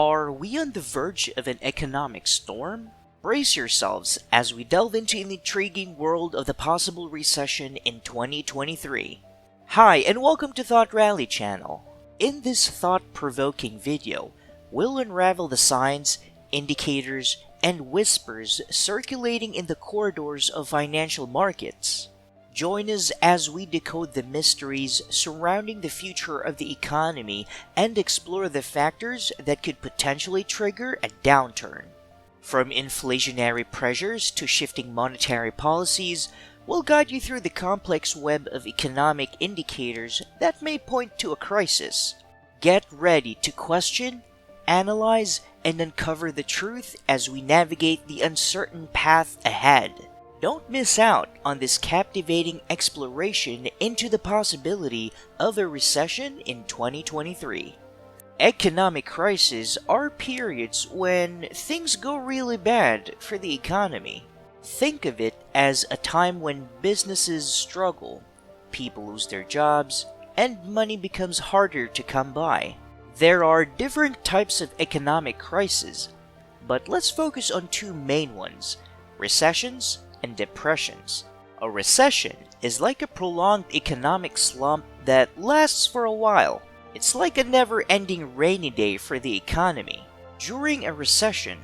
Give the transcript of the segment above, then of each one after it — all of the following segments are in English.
Are we on the verge of an economic storm? Brace yourselves as we delve into the intriguing world of the possible recession in 2023. Hi, and welcome to Thought Rally channel. In this thought-provoking video, we'll unravel the signs, indicators, and whispers circulating in the corridors of financial markets. Join us as we decode the mysteries surrounding the future of the economy and explore the factors that could potentially trigger a downturn. From inflationary pressures to shifting monetary policies, we'll guide you through the complex web of economic indicators that may point to a crisis. Get ready to question, analyze, and uncover the truth as we navigate the uncertain path ahead. Don't miss out on this captivating exploration into the possibility of a recession in 2023. Economic crises are periods when things go really bad for the economy. Think of it as a time when businesses struggle, people lose their jobs, and money becomes harder to come by. There are different types of economic crises, but let's focus on two main ones: recessions and depressions. A recession is like a prolonged economic slump that lasts for a while. It's like a never-ending rainy day for the economy. During a recession,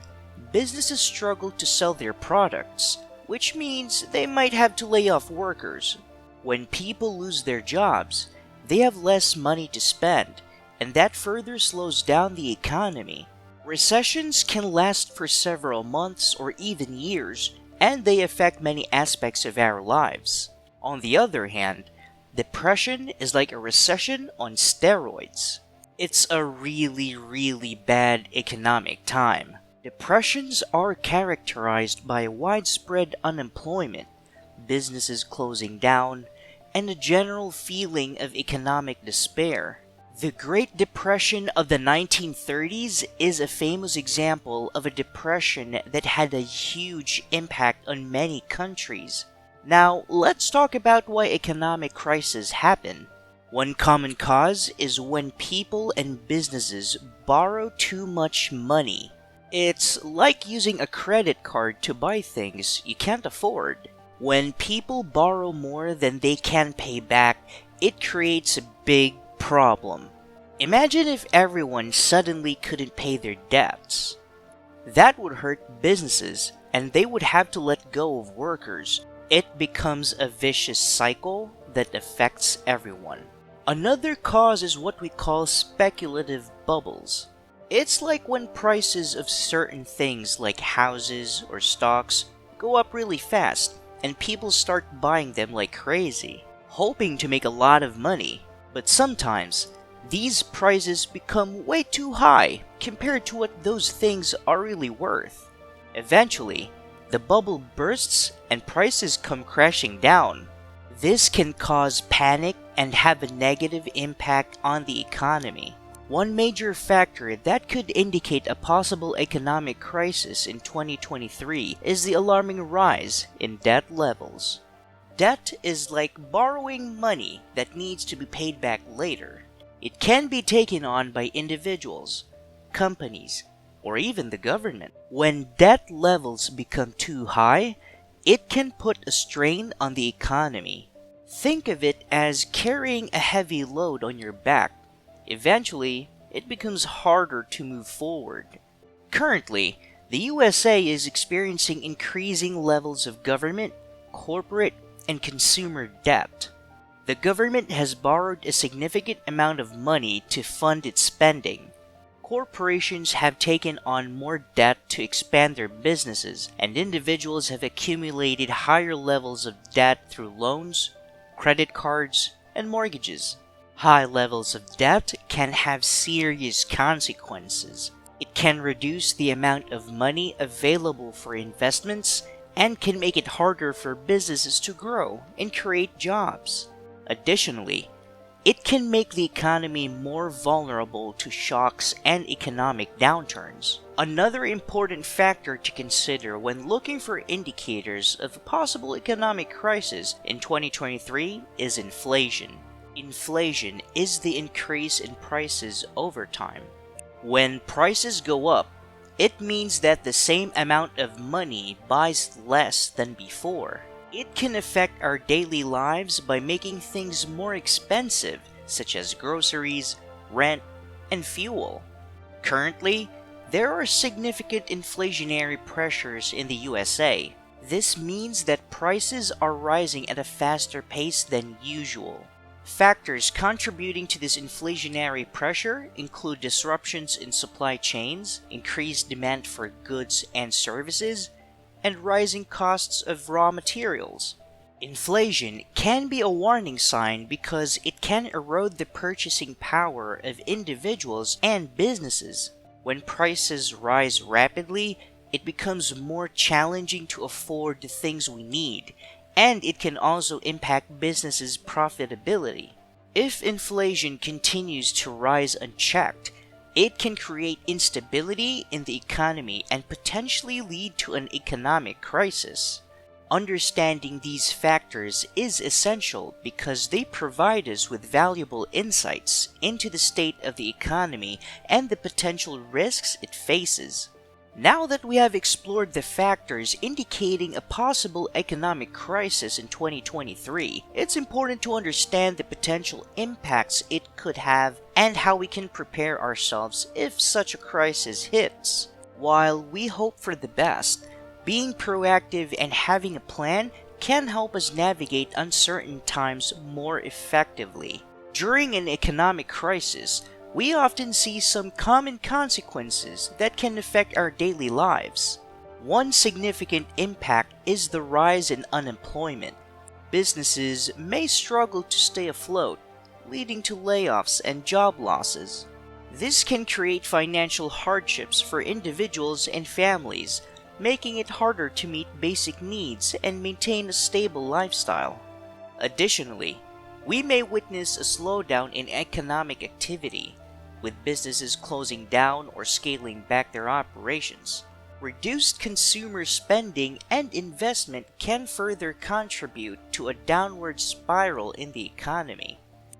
businesses struggle to sell their products, which means they might have to lay off workers. When people lose their jobs, they have less money to spend, and that further slows down the economy. Recessions can last for several months or even years, and they affect many aspects of our lives. On the other hand, depression is like a recession on steroids. It's a really bad economic time. Depressions are characterized by widespread unemployment, businesses closing down, and a general feeling of economic despair. The Great Depression of the 1930s is a famous example of a depression that had a huge impact on many countries. Now, let's talk about why economic crises happen. One common cause is when people and businesses borrow too much money. It's like using a credit card to buy things you can't afford. When people borrow more than they can pay back, it creates a big problem. Imagine if everyone suddenly couldn't pay their debts. That would hurt businesses, and they would have to let go of workers. It becomes a vicious cycle that affects everyone. Another cause is what we call speculative bubbles. It's like when prices of certain things like houses or stocks go up really fast, and people start buying them like crazy, hoping to make a lot of money. But sometimes, these prices become way too high compared to what those things are really worth. Eventually, the bubble bursts and prices come crashing down. This can cause panic and have a negative impact on the economy. One major factor that could indicate a possible economic crisis in 2023 is the alarming rise in debt levels. Debt is like borrowing money that needs to be paid back later. It can be taken on by individuals, companies, or even the government. When debt levels become too high, it can put a strain on the economy. Think of it as carrying a heavy load on your back. Eventually, it becomes harder to move forward. Currently, the USA is experiencing increasing levels of government, corporate, and consumer debt. The government has borrowed a significant amount of money to fund its spending. Corporations have taken on more debt to expand their businesses, and individuals have accumulated higher levels of debt through loans, credit cards, and mortgages. High levels of debt can have serious consequences. It can reduce the amount of money available for investments and can make it harder for businesses to grow and create jobs. Additionally, it can make the economy more vulnerable to shocks and economic downturns. Another important factor to consider when looking for indicators of a possible economic crisis in 2023 is inflation. Inflation is the increase in prices over time. When prices go up, it means that the same amount of money buys less than before. It can affect our daily lives by making things more expensive, such as groceries, rent, and fuel. Currently, there are significant inflationary pressures in the USA. This means that prices are rising at a faster pace than usual. Factors contributing to this inflationary pressure include disruptions in supply chains, increased demand for goods and services, and rising costs of raw materials. Inflation can be a warning sign because it can erode the purchasing power of individuals and businesses. When prices rise rapidly, it becomes more challenging to afford the things we need, and it can also impact businesses' profitability. If inflation continues to rise unchecked, it can create instability in the economy and potentially lead to an economic crisis. Understanding these factors is essential because they provide us with valuable insights into the state of the economy and the potential risks it faces. Now that we have explored the factors indicating a possible economic crisis in 2023, it's important to understand the potential impacts it could have and how we can prepare ourselves if such a crisis hits. While we hope for the best, being proactive and having a plan can help us navigate uncertain times more effectively. During an economic crisis, we often see some common consequences that can affect our daily lives. One significant impact is the rise in unemployment. Businesses may struggle to stay afloat, leading to layoffs and job losses. This can create financial hardships for individuals and families, making it harder to meet basic needs and maintain a stable lifestyle. Additionally, we may witness a slowdown in economic activity, with businesses closing down or scaling back their operations. Reduced consumer spending and investment can further contribute to a downward spiral in the economy.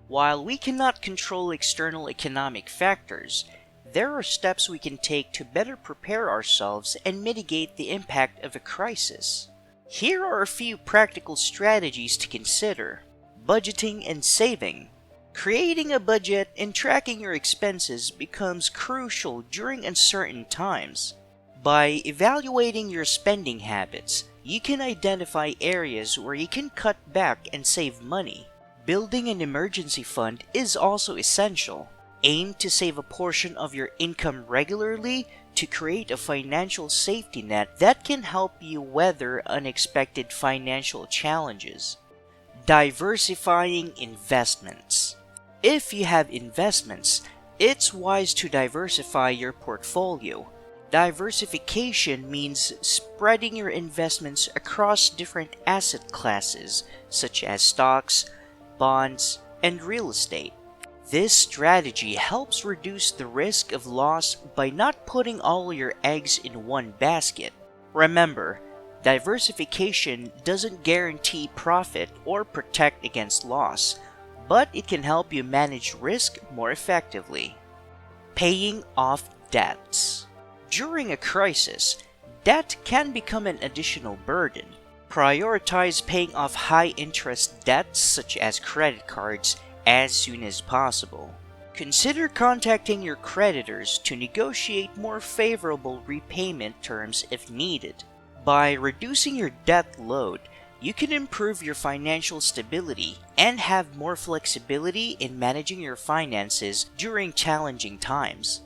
While we cannot control external economic factors, there are steps we can take to better prepare ourselves and mitigate the impact of a crisis. Here are a few practical strategies to consider. Budgeting and saving. Creating a budget and tracking your expenses becomes crucial during uncertain times. By evaluating your spending habits, you can identify areas where you can cut back and save money. Building an emergency fund is also essential. Aim to save a portion of your income regularly to create a financial safety net that can help you weather unexpected financial challenges. Diversifying investments. If you have investments, it's wise to diversify your portfolio. Diversification means spreading your investments across different asset classes, such as stocks, bonds, and real estate. This strategy helps reduce the risk of loss by not putting all your eggs in one basket. Remember, diversification doesn't guarantee profit or protect against loss, but it can help you manage risk more effectively. Paying off debts. During a crisis, debt can become an additional burden. Prioritize paying off high-interest debts such as credit cards as soon as possible. Consider contacting your creditors to negotiate more favorable repayment terms if needed. By reducing your debt load, you can improve your financial stability and have more flexibility in managing your finances during challenging times.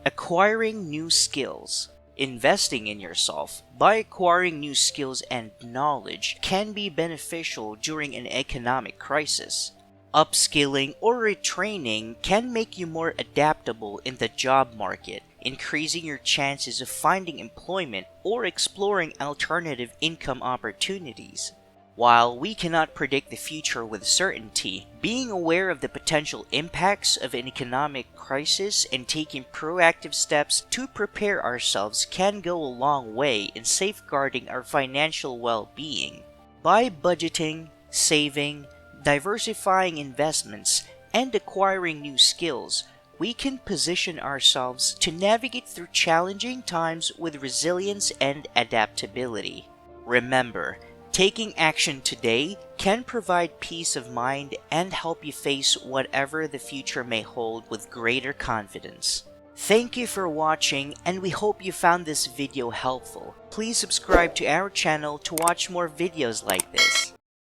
Acquiring new skills. Investing in yourself by acquiring new skills and knowledge can be beneficial during an economic crisis. Upskilling or retraining can make you more adaptable in the job market, increasing your chances of finding employment or exploring alternative income opportunities. While we cannot predict the future with certainty, being aware of the potential impacts of an economic crisis and taking proactive steps to prepare ourselves can go a long way in safeguarding our financial well-being. By budgeting, saving, diversifying investments, and acquiring new skills, we can position ourselves to navigate through challenging times with resilience and adaptability. Remember, taking action today can provide peace of mind and help you face whatever the future may hold with greater confidence. Thank you for watching, and we hope you found this video helpful. Please subscribe to our channel to watch more videos like this.